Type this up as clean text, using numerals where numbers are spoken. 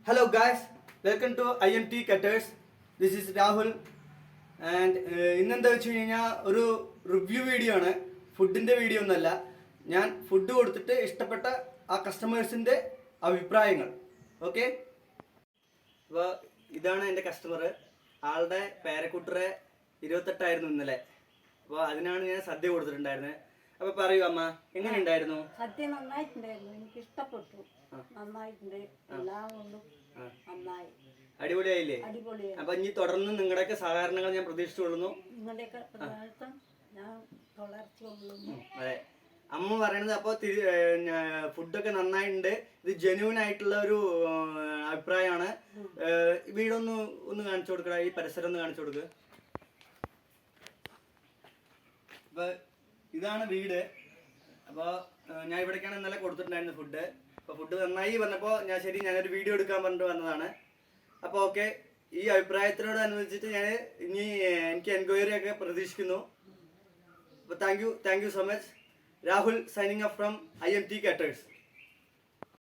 Hello guys, welcome to IMT Cutters. This is Rahul and ഇന്നെന്താ വെച്ച് കഴിഞ്ഞാൽ ഒരു റിവ്യൂ വീഡിയോ ആണ്. ഫുഡിൻ്റെ വീഡിയോ ഒന്നല്ല. ഞാൻ ഫുഡ് കൊടുത്തിട്ട് ഇഷ്ടപ്പെട്ട ആ കസ്റ്റമേഴ്സിൻ്റെ അഭിപ്രായങ്ങൾ. ഓക്കെ, അപ്പോൾ ഇതാണ് എൻ്റെ കസ്റ്റമർ. ആളുടെ പേരക്കുട്ടറെ 28 ഇന്നലെ. അപ്പോൾ അതിനാണ് ഞാൻ സദ്യ കൊടുത്തിട്ടുണ്ടായിരുന്നത്. അപ്പോൾ പറയൂ അമ്മ, എങ്ങനെ ഉണ്ടായിരുന്നു? സദ്യ നന്നായിട്ടുണ്ടായിരുന്നു, എനിക്ക് ഇഷ്ടപ്പെട്ടു. നന്നായിട്ടുണ്ട്, എല്ലാം കൊണ്ടും നന്നായി, അടിപൊളിയായില്ലേ? അടിപൊളിയായി. അപ്പൊ ഇനി തുടർന്ന് നിങ്ങളുടെയൊക്കെ സഹകരണങ്ങൾ ഞാൻ പ്രതീക്ഷിച്ചുകൊള്ളുന്നു. നിങ്ങളുടെയൊക്കെ പ്രധാനത്വം ഞാൻ വളർത്തിക്കൊള്ളുന്നു. അതെ, അമ്മ പറയണത് അപ്പോൾ ഫുഡൊക്കെ നന്നായിട്ടുണ്ട്. ഇത് ജെന്യൂൻ ആയിട്ടുള്ള ഒരു അഭിപ്രായമാണ്. വീടൊന്ന് കാണിച്ചു കൊടുക്കട, ഈ പരിസരം ഒന്ന് കാണിച്ചു കൊടുക്കുക. അപ്പൊ ഇതാണ് വീട്. അപ്പോൾ ഞാൻ ഇവിടേക്കാണ് ഇന്നലെ കൊടുത്തിട്ടുണ്ടായിരുന്നത് ഫുഡ്. അപ്പോൾ ഫുഡ് നന്നായി വന്നപ്പോൾ ഞാനൊരു വീഡിയോ എടുക്കാൻ പറഞ്ഞിട്ട് വന്നതാണ്. അപ്പോൾ ഓക്കെ, ഈ അഭിപ്രായത്തിനോടനുബന്ധിച്ചിട്ട് ഞാൻ ഇനി എനിക്ക് എൻക്വയറി ഒക്കെ പ്രതീക്ഷിക്കുന്നു. അപ്പോൾ thank you so much. Rahul signing off from IMT Cutters.